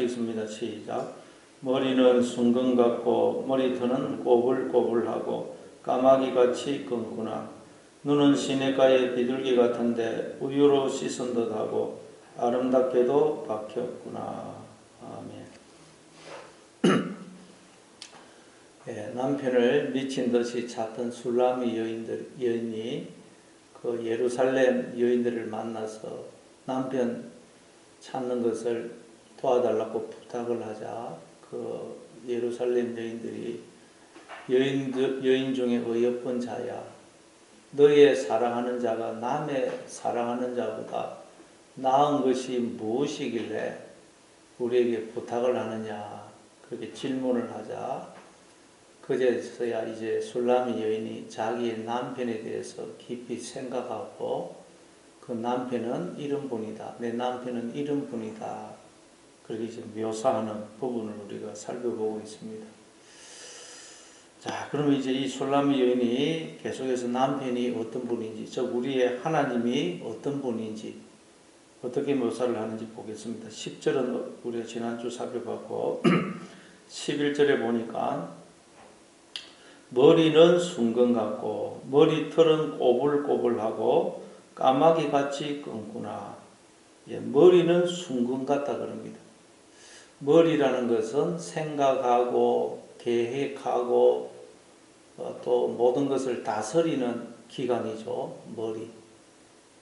읽습니다. 시작. 머리는 순금 같고 머리털은 꼬불꼬불하고 까마귀같이 검구나. 눈은 시냇가의 비둘기 같은데 우유로 씻은 듯하고 아름답게도 박혔구나. 아멘. 남편을 미친 듯이 찾던 술람이 여인이 그 예루살렘 여인들을 만나서 남편 찾는 것을 도와달라고 부탁을 하자 그 예루살렘 여인들이 여인 중에 어여쁜 자야, 너의 사랑하는 자가 남의 사랑하는 자보다 나은 것이 무엇이길래 우리에게 부탁을 하느냐, 그렇게 질문을 하자 그제서야 이제 술람이 여인이 자기의 남편에 대해서 깊이 생각하고 그 남편은 이런 분이다, 내 남편은 이런 분이다, 그렇게 이제 묘사하는 부분을 우리가 살펴보고 있습니다. 자, 그러면 이제 이 술람이 여인이 계속해서 남편이 어떤 분인지, 즉 우리의 하나님이 어떤 분인지 어떻게 묘사를 하는지 보겠습니다. 10절은 우리가 지난주 살펴봤고 11절에 보니까 머리는 순금 같고 머리털은 꼬불꼬불하고 까마귀같이 검구나. 머리는 순금 같다 그럽니다. 머리라는 것은 생각하고 계획하고 또 모든 것을 다스리는 기관이죠. 머리.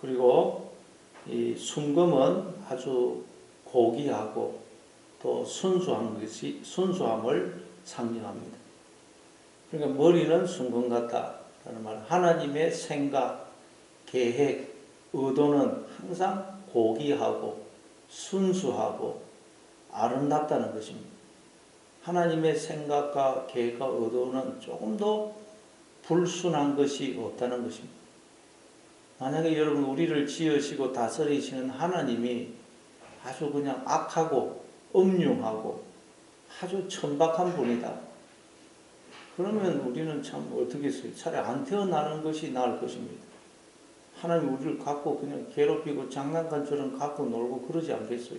그리고 이 순금은 아주 고귀하고 또 순수함을 상징합니다. 그러니까 머리는 순금 같다라는 말은 하나님의 생각, 계획, 의도는 항상 고귀하고 순수하고 아름답다는 것입니다. 하나님의 생각과 계획과 의도는 조금 더 불순한 것이 없다는 것입니다. 만약에 여러분 우리를 지으시고 다스리시는 하나님이 아주 그냥 악하고 음흉하고 아주 천박한 분이다, 그러면 우리는 참 어떻게 했어요? 차라리 안 태어나는 것이 나을 것입니다. 하나님 우리를 갖고 그냥 괴롭히고 장난감처럼 갖고 놀고 그러지 않겠어요?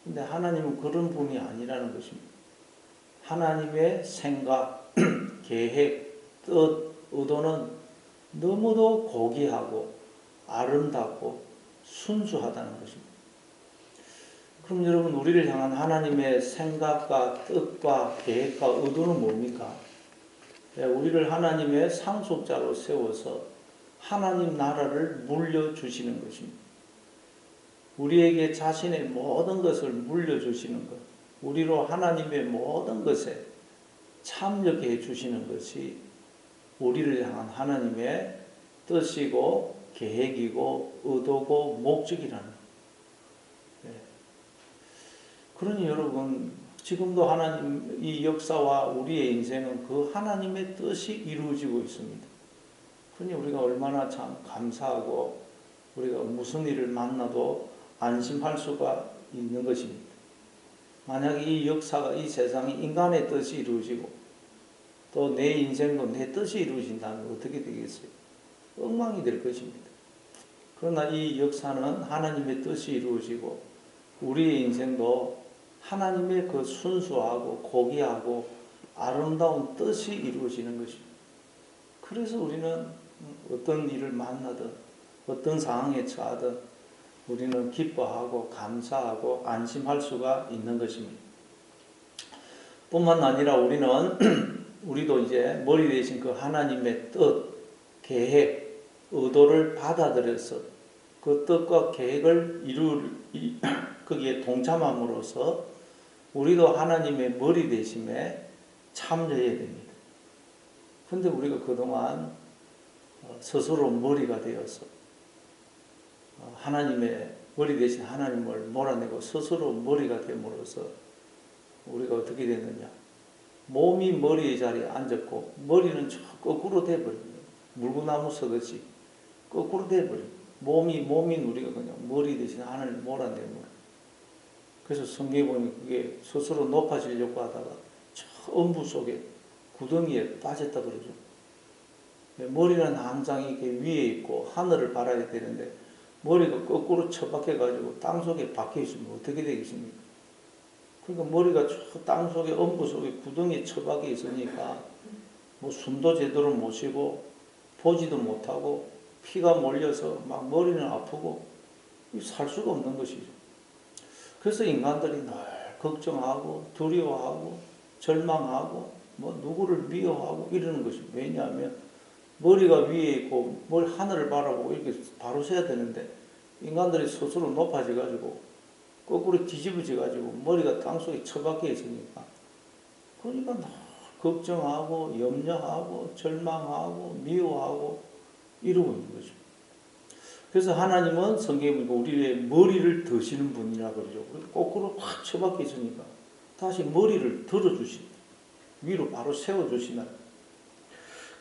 근데 하나님은 그런 분이 아니라는 것입니다. 하나님의 생각, 계획, 뜻, 의도는 너무도 고귀하고 아름답고 순수하다는 것입니다. 그럼 여러분 우리를 향한 하나님의 생각과 뜻과 계획과 의도는 뭡니까? 우리를 하나님의 상속자로 세워서 하나님 나라를 물려주시는 것입니다. 우리에게 자신의 모든 것을 물려주시는 것, 우리로 하나님의 모든 것에 참여해 주시는 것이 우리를 향한 하나님의 뜻이고 계획이고 의도고 목적이라는 거예요. 그러니 여러분 지금도 하나님 이 역사와 우리의 인생은 그 하나님의 뜻이 이루어지고 있습니다. 그러니 우리가 얼마나 참 감사하고 우리가 무슨 일을 만나도 안심할 수가 있는 것입니다. 만약에 이 역사가 이 세상이 인간의 뜻이 이루어지고 또 내 인생도 내 뜻이 이루어진다면 어떻게 되겠어요? 엉망이 될 것입니다. 그러나 이 역사는 하나님의 뜻이 이루어지고 우리의 인생도 하나님의 그 순수하고 고귀하고 아름다운 뜻이 이루어지는 것입니다. 그래서 우리는 어떤 일을 만나든 어떤 상황에 처하든 우리는 기뻐하고 감사하고 안심할 수가 있는 것입니다. 뿐만 아니라 우리도 이제 머리 대신 그 하나님의 뜻, 계획, 의도를 받아들여서 그 뜻과 계획을 거기에 동참함으로써 우리도 하나님의 머리 대심에 참여해야 됩니다. 그런데 우리가 그동안 스스로 머리가 되어서 하나님의 머리 대신 하나님을 몰아내고 스스로 머리가 됨으로써 우리가 어떻게 됐느냐, 몸이 머리의 자리에 앉았고 머리는 거꾸로 돼버립니다. 물구나무 서듯이 거꾸로 돼버립니다. 몸인 우리가 그냥 머리 대신 하나님을 몰아내므로. 그래서 성경에 보면 그게 스스로 높아지려고 하다가 저 음부 속에 구덩이에 빠졌다 그러죠. 머리는 항상 이렇게 위에 있고 하늘을 바라야 되는데 머리가 거꾸로 처박혀가지고 땅속에 박혀있으면 어떻게 되겠습니까? 그러니까 머리가 저 땅속에 엄부 속에 구덩이에 처박혀 있으니까 뭐 숨도 제대로 못 쉬고 보지도 못하고 피가 몰려서 막 머리는 아프고 살 수가 없는 것이죠. 그래서 인간들이 늘 걱정하고 두려워하고 절망하고 뭐 누구를 미워하고 이러는 것이 왜냐하면 머리가 위에 있고 머리 하늘을 바라보고 이렇게 바로 서야 되는데 인간들이 스스로 높아져 가지고 거꾸로 뒤집어져 가지고 머리가 땅속에 처박혀 있으니까 그러니까 늘 걱정하고 염려하고 절망하고 미워하고 이러고 있는 거죠. 그래서 하나님은 성경에 보니까 우리의 머리를 드시는 분이라고 그러죠. 거꾸로 확 처박혀 있으니까 다시 머리를 들어주신다. 위로 바로 세워주시나.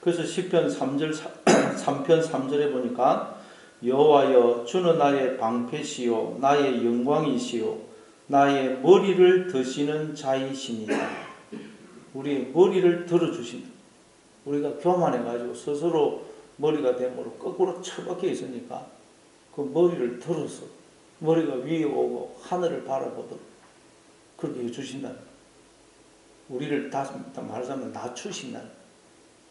그래서 시편 3편 3절에 보니까 여호와여 주는 나의 방패시요 나의 영광이시요 나의 머리를 드시는 자이시니라. 우리의 머리를 들어주신다. 우리가 교만해가지고 스스로 머리가 되므로 거꾸로 처박혀 있으니까 그 머리를 들어서 머리가 위에 오고 하늘을 바라보도록 그렇게 해주신다. 우리를 다시 말하자면 낮추신다.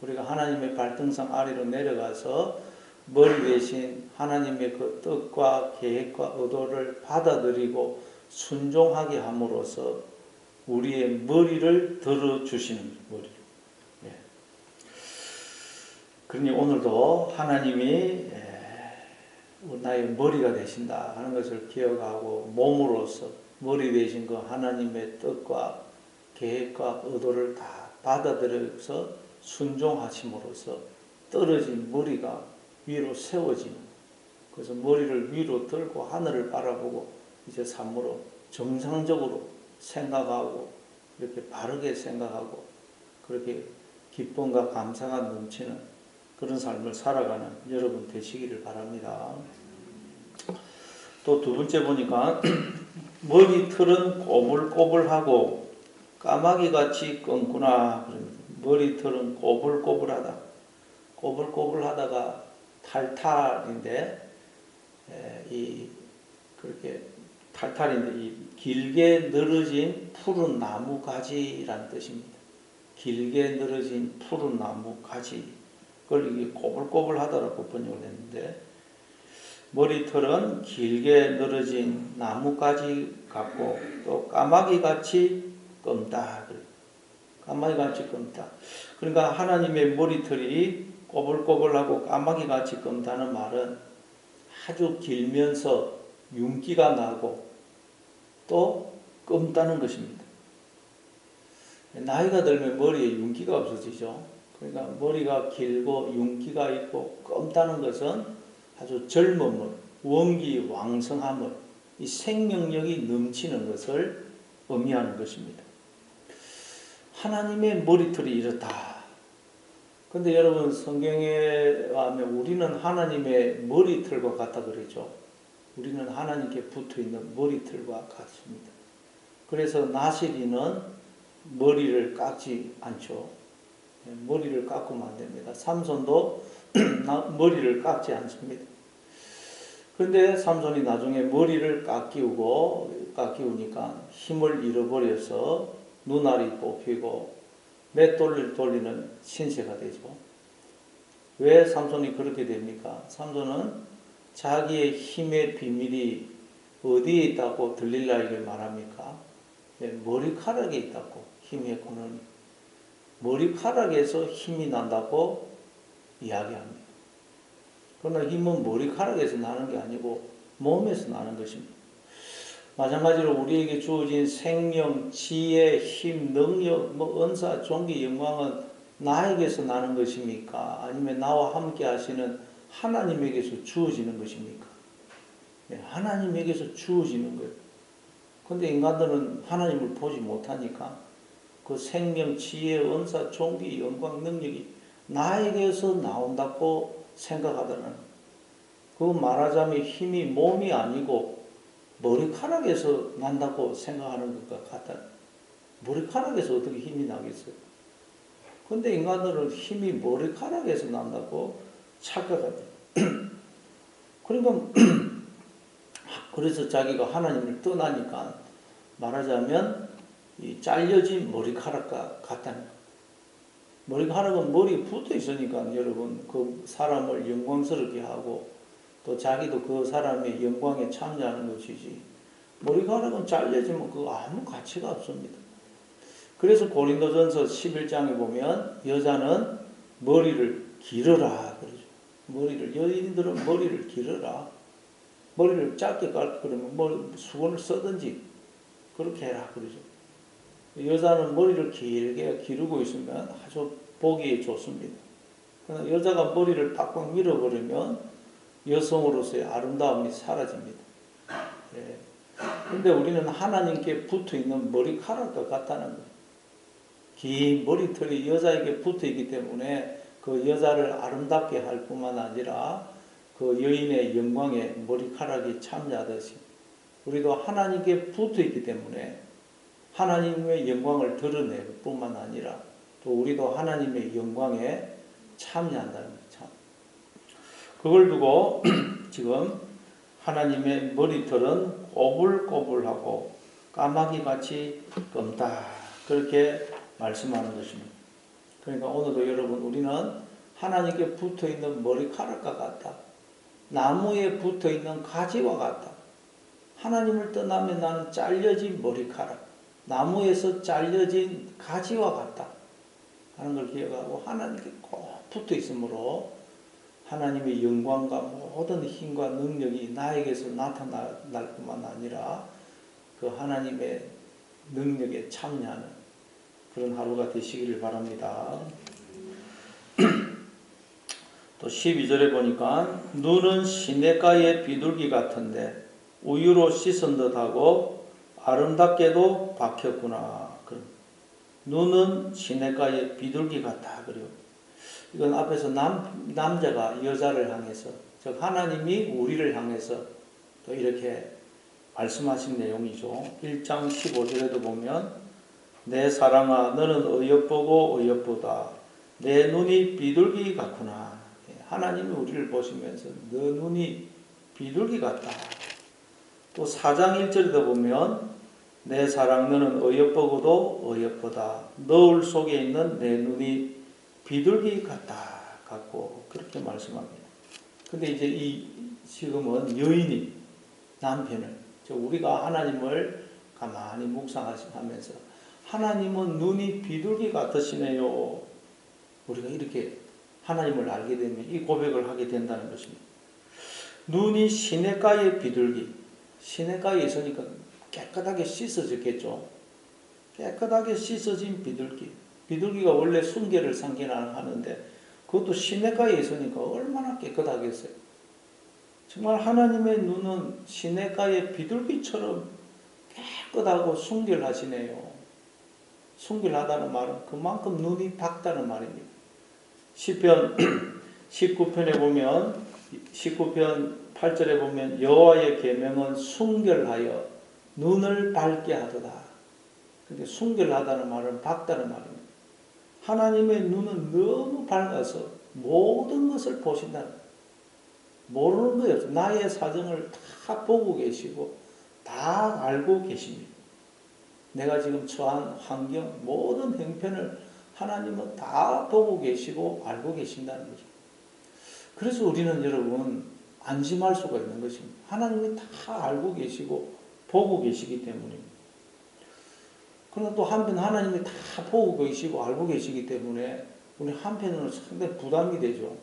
우리가 하나님의 발등상 아래로 내려가서 머리 대신 하나님의 그 뜻과 계획과 의도를 받아들이고 순종하게 함으로써 우리의 머리를 들어주시는 머리. 예. 그러니 오늘도 하나님이 나의 머리가 되신다 하는 것을 기억하고 몸으로서 머리 되신 그 하나님의 뜻과 계획과 의도를 다 받아들여서 순종하심으로써 떨어진 머리가 위로 세워지는, 그래서 머리를 위로 들고 하늘을 바라보고 이제 삶으로 정상적으로 생각하고 이렇게 바르게 생각하고 그렇게 기쁨과 감사가 넘치는 그런 삶을 살아가는 여러분 되시기를 바랍니다. 또 두 번째 보니까 머리털은 꼬불꼬불하고 까마귀같이 검구나. 머리털은 꼬불꼬불하다. 꼬불꼬불하다가 탈탈인데 그렇게 탈탈인데 이 길게 늘어진 푸른 나무 가지라는 뜻입니다. 길게 늘어진 푸른 나무 가지. 그걸 이게 꼬불꼬불하다라고 번역을 했는데 머리털은 길게 늘어진 나무가지 같고 또 까마귀같이 검다. 까마귀같이 검다. 그러니까 하나님의 머리털이 꼬불꼬불하고 까마귀같이 검다는 말은 아주 길면서 윤기가 나고 또 검다는 것입니다. 나이가 들면 머리에 윤기가 없어지죠. 그러니까 머리가 길고 윤기가 있고 검다는 것은 아주 젊음을, 원기 왕성함을, 이 생명력이 넘치는 것을 의미하는 것입니다. 하나님의 머리털이 이렇다. 근데 여러분 성경에 하면 우리는 하나님의 머리털과 같다 그러죠. 우리는 하나님께 붙어있는 머리털과 같습니다. 그래서 나시리는 머리를 깎지 않죠. 머리를 깎으면 안 됩니다. 삼손도 머리를 깎지 않습니다. 그런데 삼손이 나중에 머리를 깎이우니까 힘을 잃어버려서 눈알이 뽑히고 맷돌을 돌리는 신세가 되죠. 왜 삼손이 그렇게 됩니까? 삼손은 자기의 힘의 비밀이 어디에 있다고 들릴라에게 말합니까? 머리카락에 있다고, 힘의 근원이. 머리카락에서 힘이 난다고 이야기합니다. 그러나 힘은 머리카락에서 나는 게 아니고 몸에서 나는 것입니다. 마찬가지로 우리에게 주어진 생명, 지혜, 힘, 능력, 은사, 존귀, 영광은 나에게서 나는 것입니까? 아니면 나와 함께 하시는 하나님에게서 주어지는 것입니까? 하나님에게서 주어지는 거예요. 그런데 인간들은 하나님을 보지 못하니까 그 생명, 지혜, 은사, 존귀, 영광, 능력이 나에게서 나온다고 생각하다는, 그 말하자면 힘이 몸이 아니고 머리카락에서 난다고 생각하는 것과 같다. 머리카락에서 어떻게 힘이 나겠어요? 근데 인간들은 힘이 머리카락에서 난다고 착각합니다. 그러니까 그래서 자기가 하나님을 떠나니까 말하자면 이 잘려진 머리카락과 같다는 거. 머리카락은 머리에 붙어 있으니까 여러분 그 사람을 영광스럽게 하고 또 자기도 그 사람의 영광에 참여하는 것이지, 머리카락은 잘려지면 그 아무 가치가 없습니다. 그래서 고린도전서 11장에 보면 여자는 머리를 기르라 그러죠. 여인들은 머리를 기르라. 머리를 짧게 깎을 거면 수건을 쓰든지 그렇게 해라 그러죠. 여자는 머리를 길게 기르고 있으면 아주 보기 좋습니다. 그러나 여자가 머리를 빡빡 밀어버리면 여성으로서의 아름다움이 사라집니다. 예. 근데 우리는 하나님께 붙어있는 머리카락과 같다는 거예요. 긴 머리털이 여자에게 붙어있기 때문에 그 여자를 아름답게 할 뿐만 아니라 그 여인의 영광에 머리카락이 참여하듯이 우리도 하나님께 붙어있기 때문에 하나님의 영광을 드러낼 뿐만 아니라 또 우리도 하나님의 영광에 참여한다는 거죠. 그걸 두고 지금 하나님의 머리털은 꼬불꼬불하고 까마귀같이 검다 그렇게 말씀하는 것입니다. 그러니까 오늘도 여러분 우리는 하나님께 붙어있는 머리카락과 같다. 나무에 붙어있는 가지와 같다. 하나님을 떠나면 나는 잘려진 머리카락, 나무에서 잘려진 가지와 같다 하는 걸 기억하고 하나님께 꼭 붙어있으므로 하나님의 영광과 모든 힘과 능력이 나에게서 나타날 뿐만 아니라 그 하나님의 능력에 참여하는 그런 하루가 되시기를 바랍니다. 또 12절에 보니까 눈은 시냇가의 비둘기 같은데 우유로 씻은 듯하고 아름답게도 박혔구나. 눈은 시냇가의 비둘기 같다. 그리고 이건 앞에서 남자가 여자를 향해서, 즉 하나님이 우리를 향해서 또 이렇게 말씀하신 내용이죠. 1장 15절에도 보면 내 사랑아 너는 어여쁘고 어여쁘다. 내 눈이 비둘기 같구나. 하나님이 우리를 보시면서 너 눈이 비둘기 같다. 또 4장 1절에도 보면 내 사랑 너는 어여쁘고도 어여쁘다. 너울 속에 있는 내 눈이 비둘기 같고 그렇게 말씀합니다. 근데 이제 이 지금은 여인이 남편을, 우리가 하나님을 가만히 묵상하면서 하나님은 눈이 비둘기 같으시네요. 우리가 이렇게 하나님을 알게 되면 이 고백을 하게 된다는 것입니다. 눈이 시냇가의 비둘기, 시냇가에 있으니까 깨끗하게 씻어졌겠죠. 깨끗하게 씻어진 비둘기. 비둘기가 원래 순결을 상징하는데 그것도 시냇가에 있으니까 얼마나 깨끗하겠어요. 정말 하나님의 눈은 시냇가의 비둘기처럼 깨끗하고 순결하시네요. 순결하다는 말은 그만큼 눈이 밝다는 말입니다. 시편 19편에 보면 19편 8절에 보면 여호와의 계명은 순결하여 눈을 밝게 하도다. 근데 순결하다는 말은 밝다는 말입니다. 하나님의 눈은 너무 밝아서 모든 것을 보신다는 거예요. 모르는 거예요. 나의 사정을 다 보고 계시고 다 알고 계십니다. 내가 지금 처한 환경, 모든 형편을 하나님은 다 보고 계시고 알고 계신다는 거죠. 그래서 우리는 여러분 안심할 수가 있는 것입니다. 하나님이 다 알고 계시고 보고 계시기 때문입니다. 그러나 또 한편 하나님이 다 보고 계시고 알고 계시기 때문에 우리 한편으로는 상당히 부담이 되죠.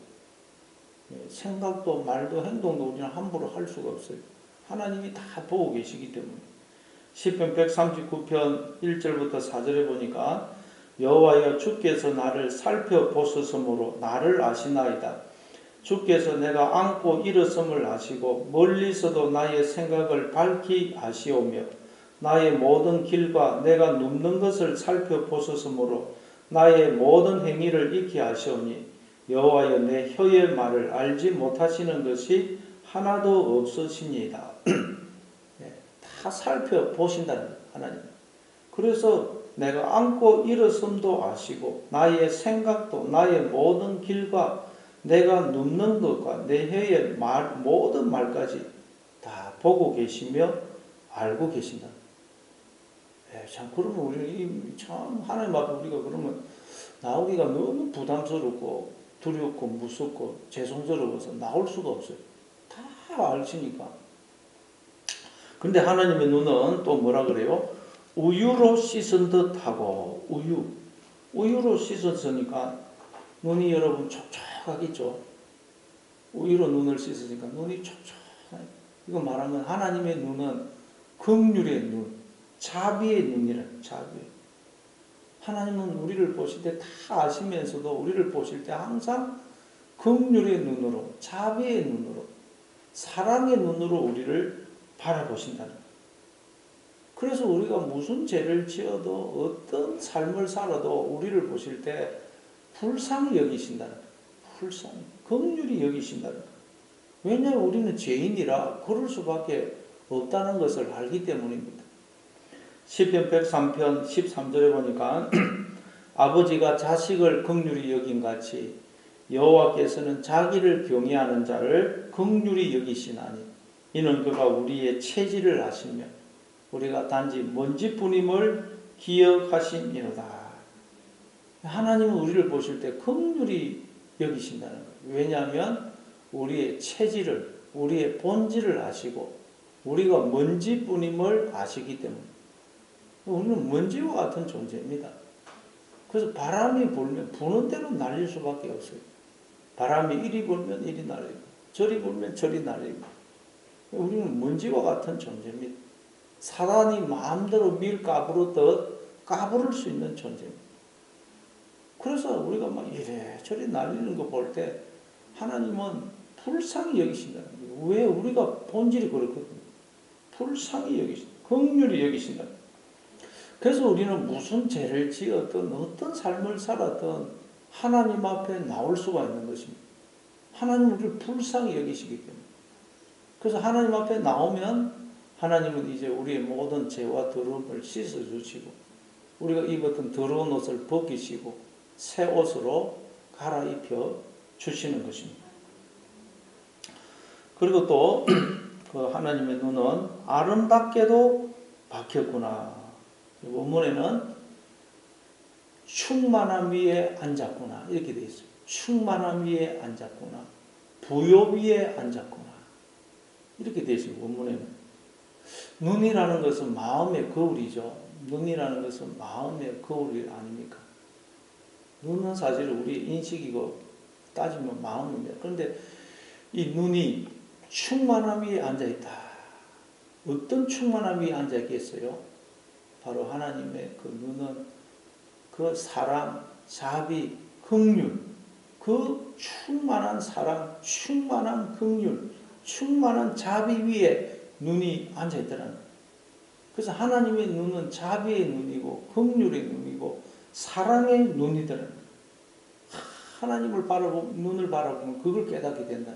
생각도 말도 행동도 우리는 함부로 할 수가 없어요. 하나님이 다 보고 계시기 때문에. 시편 139편 1절부터 4절에 보니까 여호와여 주께서 나를 살펴보셨으므로 나를 아시나이다. 주께서 내가 안고 일었음을 아시고 멀리서도 나의 생각을 밝히 아시오며 나의 모든 길과 내가 눕는 것을 살펴보셨으므로 나의 모든 행위를 익히 아시오니 여호와여 내 혀의 말을 알지 못하시는 것이 하나도 없으십니다. 다 살펴보신다는 거예요, 하나님. 그래서 내가 안고 일었음도 아시고 나의 생각도 나의 모든 길과 내가 눕는 것과 내 혀의 모든 말까지 다 보고 계시며 알고 계신다. 참 그러면 우리는 참 하나님 앞에 우리가 그러면 나오기가 너무 부담스럽고 두렵고 무섭고 죄송스러워서 나올 수가 없어요. 다 알시니까. 근데 하나님의 눈은 또 뭐라 그래요? 우유로 씻은 듯하고 우유로 씻었으니까 눈이 여러분 촉촉하겠죠. 우유로 눈을 씻으니까 눈이 촉촉해. 이거 말하면 하나님의 눈은 긍휼의 눈, 자비의 눈이라. 자비. 하나님은 우리를 보실 때 다 아시면서도 우리를 보실 때 항상 긍휼의 눈으로, 자비의 눈으로, 사랑의 눈으로 우리를 바라보신다는 거예요. 그래서 우리가 무슨 죄를 지어도 어떤 삶을 살아도 우리를 보실 때 불쌍히 여기신다는 거예요. 불쌍히, 긍휼히 여기신다는 거예요. 왜냐하면 우리는 죄인이라 그럴 수밖에 없다는 것을 알기 때문입니다. 시편 103편 13절에 보니까 아버지가 자식을 긍휼히 여긴 같이 여호와께서는 자기를 경외하는 자를 긍휼히 여기시나니 이는 그가 우리의 체질을 아시며 우리가 단지 먼지뿐임을 기억하심이로다. 하나님은 우리를 보실 때 긍휼히 여기신다는 거예요. 왜냐하면 우리의 체질을, 우리의 본질을 아시고 우리가 먼지뿐임을 아시기 때문에. 우리는 먼지와 같은 존재입니다. 그래서 바람이 불면 부는 대로 날릴 수밖에 없어요. 바람이 이리 불면 이리 날리고 저리 불면 저리 날리고. 우리는 먼지와 같은 존재입니다. 사단이 마음대로 밀 까부르듯 까부를 수 있는 존재입니다. 그래서 우리가 막 이래저래 날리는 거 볼 때 하나님은 불쌍히 여기신다는 거예요. 왜? 우리가 본질이 그렇거든요. 불쌍히 여기신다. 긍휼히 여기신다. 그래서 우리는 무슨 죄를 지었든 어떤 삶을 살았든 하나님 앞에 나올 수가 있는 것입니다. 하나님은 우리를 불쌍히 여기시기 때문에. 그래서 하나님 앞에 나오면 하나님은 이제 우리의 모든 죄와 더러움을 씻어주시고 우리가 입었던 더러운 옷을 벗기시고 새 옷으로 갈아입혀 주시는 것입니다. 그리고 또 그 하나님의 눈은 아름답게도 박혔구나. 원문에는 충만함 위에 앉았구나 이렇게 되어 있어요. 충만함 위에 앉았구나. 부요 위에 앉았구나 이렇게 되어 있어요. 원문에는. 눈이라는 것은 마음의 거울이죠. 눈이라는 것은 마음의 거울이 아닙니까? 눈은 사실 우리 인식이고 따지면 마음입니다. 그런데 이 눈이 충만함 위에 앉아있다. 어떤 충만함 위에 앉아있겠어요? 바로 하나님의 그 눈은 그 사랑, 자비, 긍휼, 그 충만한 사랑, 충만한 긍휼, 충만한 자비 위에 눈이 앉아있더라는 거예요. 그래서 하나님의 눈은 자비의 눈이고 긍휼의 눈이고 사랑의 눈이더라는 거예요. 하나님을 눈을 바라보면 그걸 깨닫게 된다.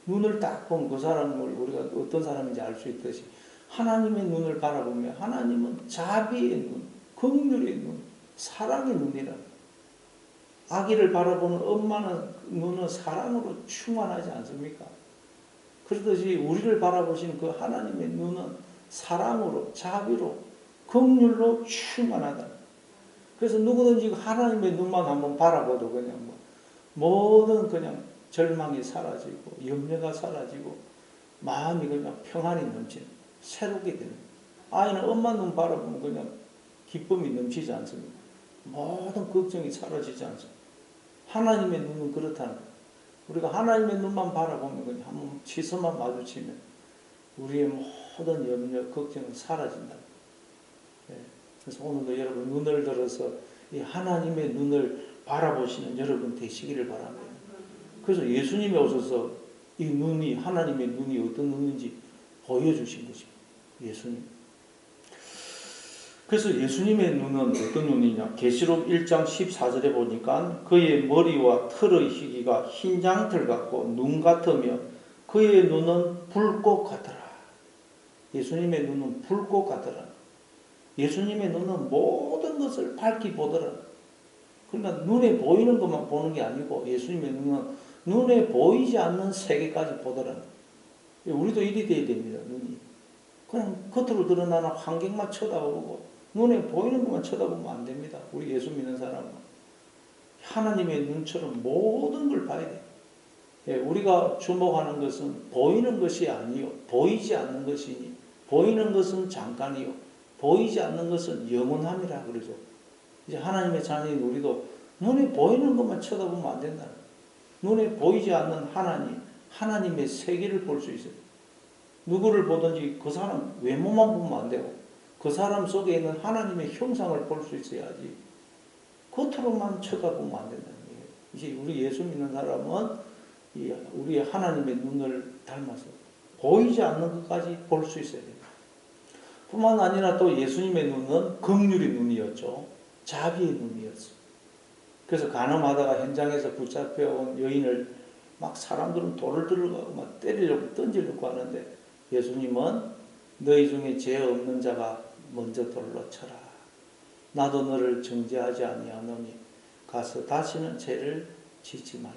눈을 딱 보면 그 사람을 우리가 어떤 사람인지 알 수 있듯이 하나님의 눈을 바라보면 하나님은 자비의 눈, 긍휼의 눈, 사랑의 눈이라. 아기를 바라보는 엄마는 눈은 사랑으로 충만하지 않습니까? 그렇듯이 우리를 바라보시는 그 하나님의 눈은 사랑으로, 자비로, 긍휼로 충만하다. 그래서 누구든지 하나님의 눈만 한번 바라봐도 그냥 모든 그냥 절망이 사라지고 염려가 사라지고 마음이 그냥 평안이 넘치는 새롭게 되는. 아이는 엄마 눈 바라보면 그냥 기쁨이 넘치지 않습니까? 모든 걱정이 사라지지 않습니까? 하나님의 눈은 그렇다는 거예요. 우리가 하나님의 눈만 바라보면 그냥 한번 시선만 마주치면 우리의 모든 염려, 걱정은 사라진다. 네. 그래서 오늘도 여러분 눈을 들어서 이 하나님의 눈을 바라보시는 여러분 되시기를 바랍니다. 그래서 예수님이 오셔서 이 눈이 하나님의 눈이 어떤 눈인지 보여주신 것입니다. 예수님. 그래서 예수님의 눈은 어떤 눈이냐? 계시록 1장 14절에 보니까 그의 머리와 털의 희기가 흰장털 같고 눈 같으며 그의 눈은 불꽃 같더라. 예수님의 눈은 불꽃 같더라. 예수님의 눈은 모든 것을 밝히 보더라. 그러니까 눈에 보이는 것만 보는 게 아니고 예수님의 눈은 눈에 보이지 않는 세계까지 보더라. 우리도 이리 돼야 됩니다. 눈이. 그냥 겉으로 드러나는 환경만 쳐다보고 눈에 보이는 것만 쳐다보면 안 됩니다. 우리 예수 믿는 사람은 하나님의 눈처럼 모든 걸 봐야 돼요. 예, 우리가 주목하는 것은 보이는 것이 아니요 보이지 않는 것이니 보이는 것은 잠깐이요 보이지 않는 것은 영원함이라 그러죠. 이제 하나님의 자녀인 우리도 눈에 보이는 것만 쳐다보면 안 된다. 눈에 보이지 않는 하나님, 하나님의 세계를 볼 수 있어요. 누구를 보든지 그 사람 외모만 보면 안 되고 그 사람 속에 있는 하나님의 형상을 볼 수 있어야지 겉으로만 쳐다보면 안 된다는 거예요. 이제 우리 예수 믿는 사람은 우리의 하나님의 눈을 닮아서 보이지 않는 것까지 볼 수 있어야 됩니다. 뿐만 아니라 또 예수님의 눈은 긍휼의 눈이었죠. 자비의 눈이었어요. 그래서 간음하다가 현장에서 붙잡혀온 여인을 막 사람들은 돌을 들어가고 막 때리려고 던지려고 하는데 예수님은 너희 중에 죄 없는 자가 먼저 돌로 쳐라. 나도 너를 정죄하지 아니하노니 가서 다시는 죄를 짓지 말라.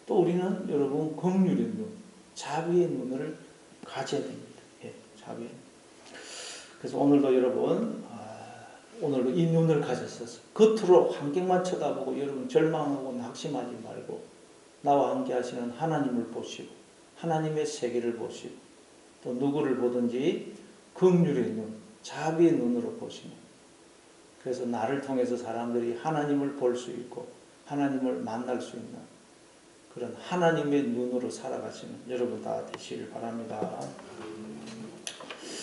또 우리는 여러분 긍휼의 눈, 자비의 눈을 가져야 됩니다. 예, 자비의 눈. 그래서 오늘도 여러분 오늘도 이 눈을 가졌어서 겉으로 환경만 쳐다보고 여러분 절망하고 낙심하지 말고 나와 함께 하시는 하나님을 보시고 하나님의 세계를 보시고 또 누구를 보든지 긍휼의 눈, 자비의 눈으로 보시는 그래서 나를 통해서 사람들이 하나님을 볼 수 있고 하나님을 만날 수 있는 그런 하나님의 눈으로 살아가시는 여러분 다 되시길 바랍니다.